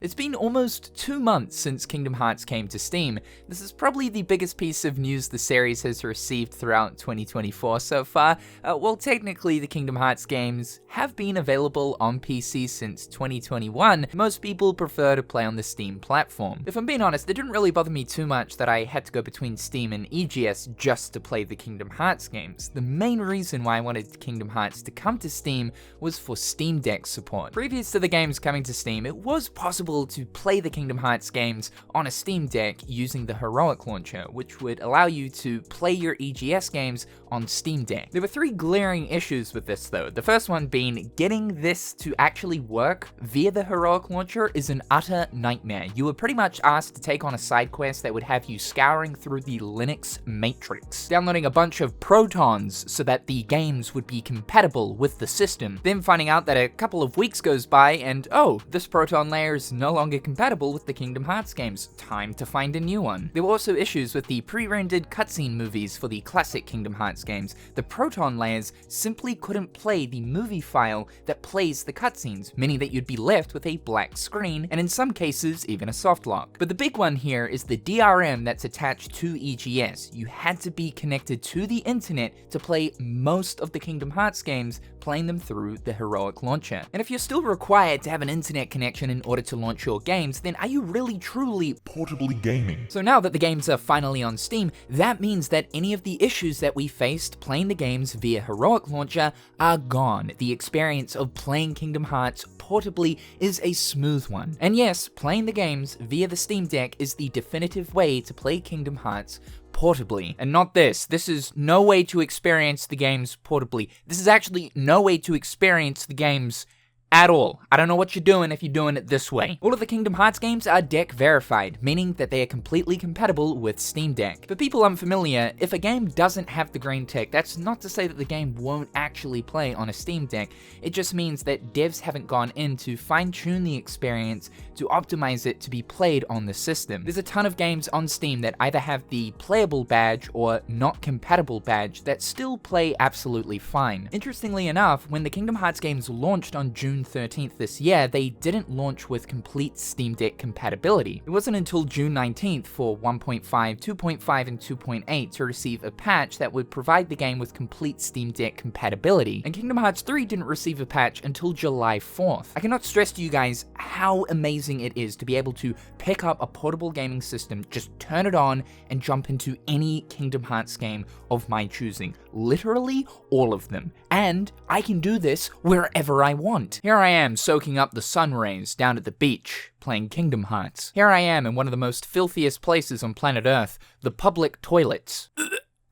It's been almost 2 months since Kingdom Hearts came to Steam. This is probably the biggest piece of news the series has received throughout 2024 so far. Well, technically the Kingdom Hearts games have been available on PC since 2021. Most people prefer to play on the Steam platform. If I'm being honest, it didn't really bother me too much that I had to go between Steam and EGS just to play the Kingdom Hearts games. The main reason why I wanted Kingdom Hearts to come to Steam was for Steam Deck support. Previous to the games coming to Steam, it was possible to play the Kingdom Hearts games on a Steam Deck using the Heroic Launcher, which would allow you to play your EGS games on Steam Deck. There were 3 glaring issues with this though. The first one being getting this to actually work via the Heroic Launcher is an utter nightmare. You were pretty much asked to take on a side quest that would have you scouring through the Linux matrix, downloading a bunch of protons so that the games would be compatible with the system, then finding out that a couple of weeks goes by and oh, this proton layer is no longer compatible with the Kingdom Hearts games. Time to find a new one. There were also issues with the pre-rendered cutscene movies for the classic Kingdom Hearts games. The proton layers simply couldn't play the movie file that plays the cutscenes, meaning that you'd be left with a black screen, and in some cases, even a softlock. But the big one here is the DRM that's attached to EGS. You had to be connected to the internet to play most of the Kingdom Hearts games, playing them through the Heroic Launcher. And if you're still required to have an internet connection in order to launch your games, then are you really truly portably gaming? So now that the games are finally on Steam, that means that any of the issues that we faced playing the games via Heroic Launcher are gone. The experience of playing Kingdom Hearts portably is a smooth one. And yes, playing the games via the Steam Deck is the definitive way to play Kingdom Hearts portably. And not this. This is no way to experience the games portably. This is actually no way to experience the games at all. I don't know what you're doing if you're doing it this way. All of the Kingdom Hearts games are deck verified, meaning that they are completely compatible with Steam Deck. For people unfamiliar, if a game doesn't have the green tick, that's not to say that the game won't actually play on a Steam Deck. It just means that devs haven't gone in to fine-tune the experience to optimize it to be played on the system. There's a ton of games on Steam that either have the playable badge or not compatible badge that still play absolutely fine. Interestingly enough, when the Kingdom Hearts games launched on June 13th this year, they didn't launch with complete Steam Deck compatibility. It wasn't until June 19th for 1.5, 2.5, and 2.8 to receive a patch that would provide the game with complete Steam Deck compatibility, and Kingdom Hearts 3 didn't receive a patch until July 4th. I cannot stress to you guys how amazing it is to be able to pick up a portable gaming system, just turn it on, and jump into any Kingdom Hearts game of my choosing. Literally all of them. And I can do this wherever I want. Here I am soaking up the sun rays down at the beach, playing Kingdom Hearts. Here I am in one of the most filthiest places on planet Earth, the public toilets.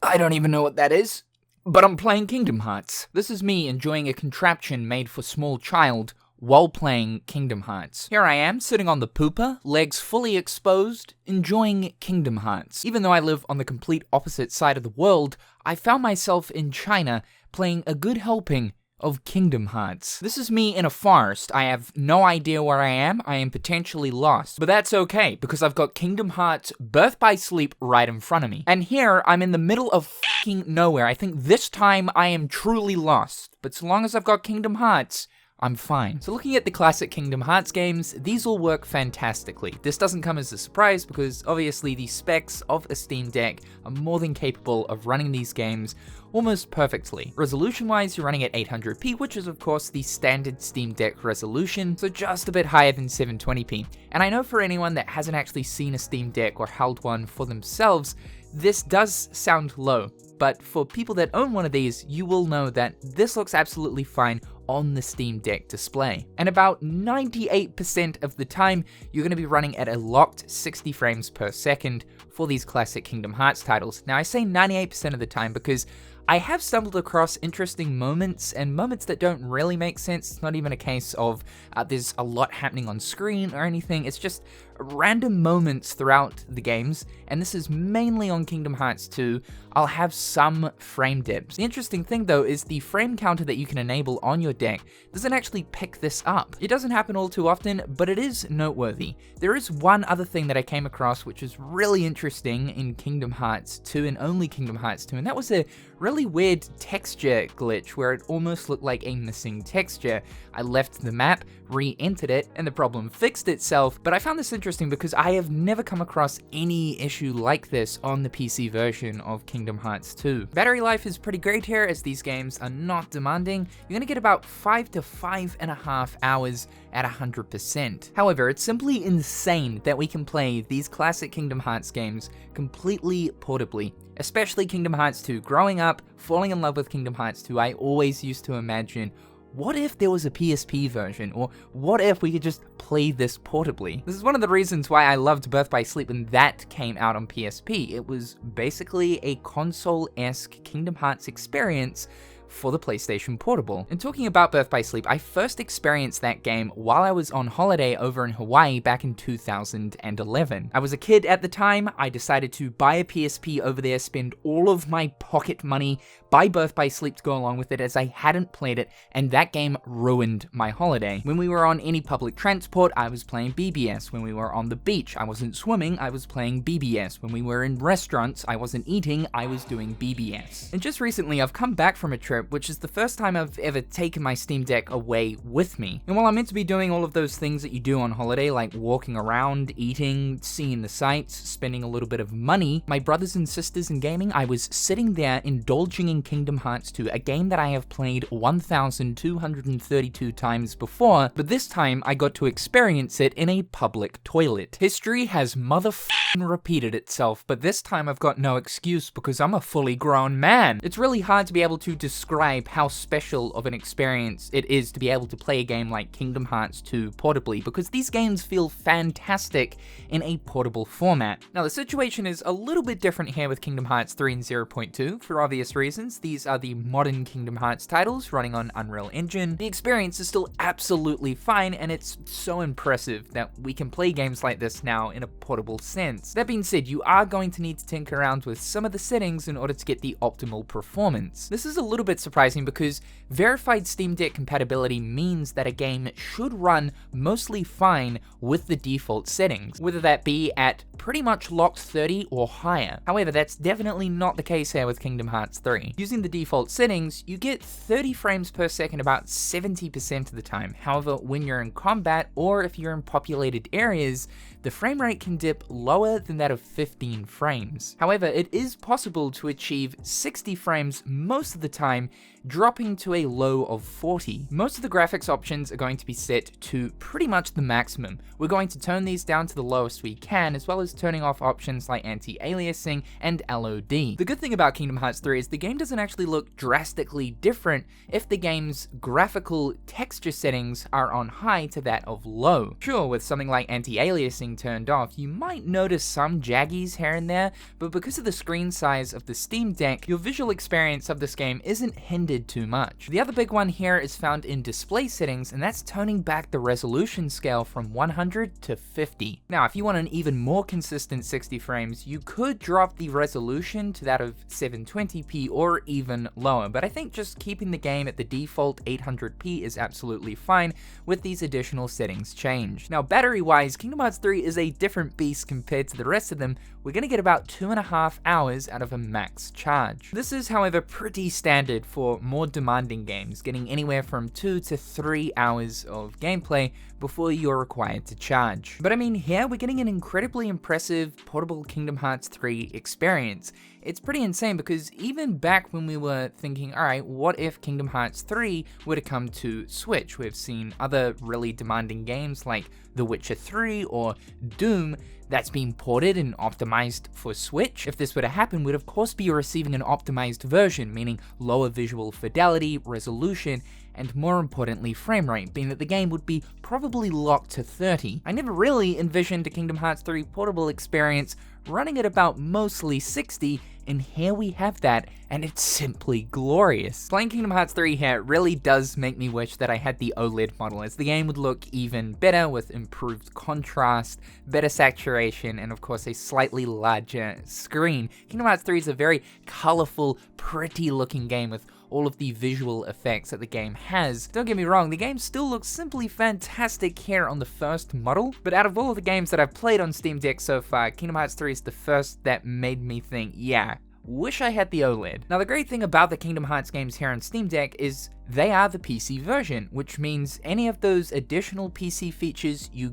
I don't even know what that is, but I'm playing Kingdom Hearts. This is me enjoying a contraption made for small child while playing Kingdom Hearts. Here I am, sitting on the pooper, legs fully exposed, enjoying Kingdom Hearts. Even though I live on the complete opposite side of the world, I found myself in China playing a good helping of Kingdom Hearts. This is me in a forest. I have no idea where I am potentially lost. But that's okay, because I've got Kingdom Hearts Birth by Sleep right in front of me. And here, I'm in the middle of fucking nowhere. I think this time I am truly lost. But so long as I've got Kingdom Hearts, I'm fine. So looking at the classic Kingdom Hearts games, these all work fantastically. This doesn't come as a surprise because obviously the specs of a Steam Deck are more than capable of running these games almost perfectly. Resolution-wise, you're running at 800p, which is of course the standard Steam Deck resolution, so just a bit higher than 720p. And I know for anyone that hasn't actually seen a Steam Deck or held one for themselves, this does sound low, but for people that own one of these, you will know that this looks absolutely fine on the Steam Deck display. And about 98% of the time, you're going to be running at a locked 60 frames per second for these classic Kingdom Hearts titles. Now I say 98% of the time because I have stumbled across interesting moments and moments that don't really make sense. It's not even a case of there's a lot happening on screen or anything. It's just random moments throughout the games, and this is mainly on Kingdom Hearts 2. I'll have some frame dips. The interesting thing though is the frame counter that you can enable on your deck doesn't actually pick this up. It doesn't happen all too often, but it is noteworthy. There is one other thing that I came across which is really interesting in Kingdom Hearts 2 and only Kingdom Hearts 2, and that was a really really weird texture glitch where it almost looked like a missing texture. I left the map, re-entered it, and the problem fixed itself, but I found this interesting because I have never come across any issue like this on the PC version of Kingdom Hearts 2. Battery life is pretty great here as these games are not demanding. You're gonna get about 5 to 5.5 hours at 100%. However, it's simply insane that we can play these classic Kingdom Hearts games completely portably, especially Kingdom Hearts 2. Growing up, falling in love with Kingdom Hearts 2, I always used to imagine, what if there was a PSP version, or what if we could just play this portably? This is one of the reasons why I loved Birth by Sleep when that came out on PSP. It was basically a console-esque Kingdom Hearts experience for the PlayStation Portable. And talking about Birth by Sleep, I first experienced that game while I was on holiday over in Hawaii back in 2011. I was a kid at the time. I decided to buy a PSP over there, spend all of my pocket money, buy Birth by Sleep to go along with it as I hadn't played it, and that game ruined my holiday. When we were on any public transport, I was playing BBS. When we were on the beach, I wasn't swimming, I was playing BBS. When we were in restaurants, I wasn't eating, I was doing BBS. And just recently, I've come back from a trip, which is the first time I've ever taken my Steam Deck away with me. And while I'm meant to be doing all of those things that you do on holiday, like walking around, eating, seeing the sights, spending a little bit of money, my brothers and sisters in gaming, I was sitting there indulging in Kingdom Hearts 2, a game that I have played 1,232 times before, but this time I got to experience it in a public toilet. History has motherfucking repeated itself, but this time I've got no excuse because I'm a fully grown man. It's really hard to be able to describe how special of an experience it is to be able to play a game like Kingdom Hearts 2 portably, because these games feel fantastic in a portable format. Now, the situation is a little bit different here with Kingdom Hearts 3 and 0.2 for obvious reasons. These are the modern Kingdom Hearts titles running on Unreal Engine. The experience is still absolutely fine, and it's so impressive that we can play games like this now in a portable sense. That being said, you are going to need to tinker around with some of the settings in order to get the optimal performance. This is a little bit surprising because verified Steam Deck compatibility means that a game should run mostly fine with the default settings, whether that be at pretty much locked 30 or higher. However, that's definitely not the case here with Kingdom Hearts 3. Using the default settings, you get 30 frames per second about 70% of the time. However, when you're in combat or if you're in populated areas, the frame rate can dip lower than that of 15 frames. However, it is possible to achieve 60 frames most of the time, dropping to a low of 40. Most of the graphics options are going to be set to pretty much the maximum. We're going to turn these down to the lowest we can, as well as turning off options like anti-aliasing and LOD. The good thing about Kingdom Hearts 3 is the game doesn't actually look drastically different if the game's graphical texture settings are on high to that of low. Sure, with something like anti-aliasing turned off, you might notice some jaggies here and there, but because of the screen size of the Steam Deck, your visual experience of this game isn't hindered too much. The other big one here is found in display settings, and that's turning back the resolution scale from 100 to 50. Now, if you want an even more consistent 60 frames, you could drop the resolution to that of 720p or even lower, but I think just keeping the game at the default 800p is absolutely fine with these additional settings changed. Now, battery-wise, Kingdom Hearts 3 is a different beast compared to the rest of them. We're gonna get about 2.5 hours out of a max charge. This is, however, pretty standard for more demanding games, getting anywhere from 2 to 3 hours of gameplay before you're required to charge. But I mean, here we're getting an incredibly impressive portable Kingdom Hearts 3 experience. It's pretty insane because even back when we were thinking, alright, what if Kingdom Hearts 3 were to come to Switch? We've seen other really demanding games like The Witcher 3 or Doom that's been ported and optimized for Switch. If this were to happen, we'd of course be receiving an optimized version, meaning lower visual fidelity, resolution, and more importantly, frame rate, being that the game would be probably locked to 30. I never really envisioned a Kingdom Hearts 3 portable experience running at about mostly 60, and here we have that, and it's simply glorious. Playing Kingdom Hearts 3 here really does make me wish that I had the OLED model, as the game would look even better with improved contrast, better saturation, and of course a slightly larger screen. Kingdom Hearts 3 is a very colorful, pretty looking game with all of the visual effects that the game has. Don't get me wrong, the game still looks simply fantastic here on the first model, but out of all of the games that I've played on Steam Deck so far, Kingdom Hearts 3 is the first that made me think, yeah, wish I had the OLED. Now the great thing about the Kingdom Hearts games here on Steam Deck is they are the PC version, which means any of those additional PC features you're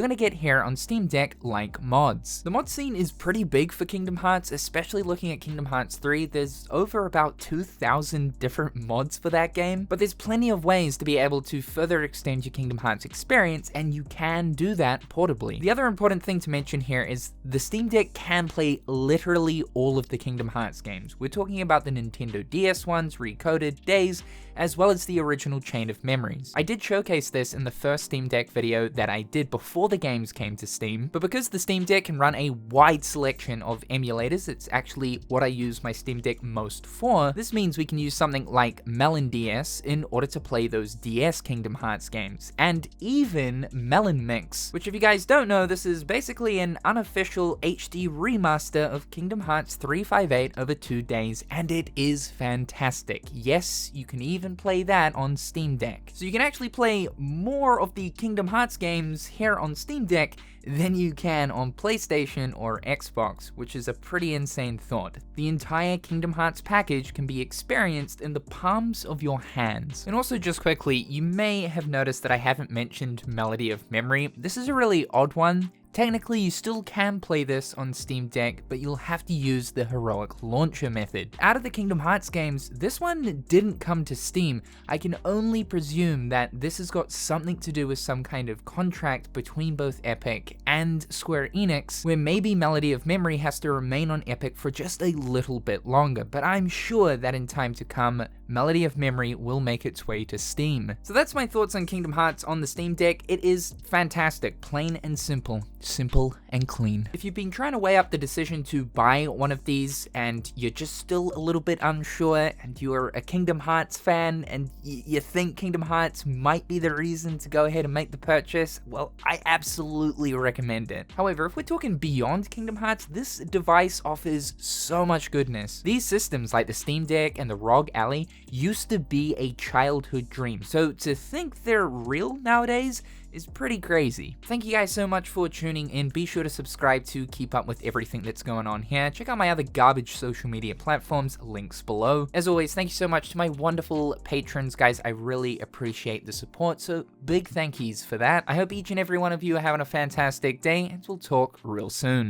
gonna get here on Steam Deck, like mods. The mod scene is pretty big for Kingdom Hearts, especially looking at Kingdom Hearts 3. There's over about 2,000 different mods for that game, but there's plenty of ways to be able to further extend your Kingdom Hearts experience, and you can do that portably. The other important thing to mention here is the Steam Deck can play literally all of the Kingdom Hearts games. We're talking about the Nintendo DS ones, Recoded, Days, as well as the original Chain of Memories. I did showcase this in the first Steam Deck video that I did before the games came to Steam, but because the Steam Deck can run a wide selection of emulators, it's actually what I use my Steam Deck most for. This means we can use something like Melon DS in order to play those DS Kingdom Hearts games, and even Melon Mix, which if you guys don't know, this is basically an unofficial HD remaster of Kingdom Hearts 358 over 2 days, and it is fantastic. Yes, you can even play that on Steam Deck. So you can actually play more of the Kingdom Hearts games here on Steam Deck than you can on PlayStation or Xbox, which is a pretty insane thought. The entire Kingdom Hearts package can be experienced in the palms of your hands. And also just quickly, you may have noticed that I haven't mentioned Melody of Memory. This is a really odd one. Technically, you still can play this on Steam Deck, but you'll have to use the heroic launcher method. Out of the Kingdom Hearts games, this one didn't come to Steam. I can only presume that this has got something to do with some kind of contract between both Epic and Square Enix, where maybe Melody of Memory has to remain on Epic for just a little bit longer, but I'm sure that in time to come, Melody of Memory will make its way to Steam. So that's my thoughts on Kingdom Hearts on the Steam Deck. It is fantastic, plain and simple. Simple and clean. If you've been trying to weigh up the decision to buy one of these and you're just still a little bit unsure and you're a Kingdom Hearts fan and you think Kingdom Hearts might be the reason to go ahead and make the purchase, well, I absolutely recommend it. However, if we're talking beyond Kingdom Hearts, this device offers so much goodness. These systems like the Steam Deck and the ROG Ally used to be a childhood dream, so to think they're real nowadays is pretty crazy. Thank you guys so much for tuning in. Be sure to subscribe to keep up with everything that's going on here. Check out my other garbage social media platforms, links below. As always, thank you so much to my wonderful patrons, guys. I really appreciate the support, so big thank yous for that. I hope each and every one of you are having a fantastic day, and we'll talk real soon.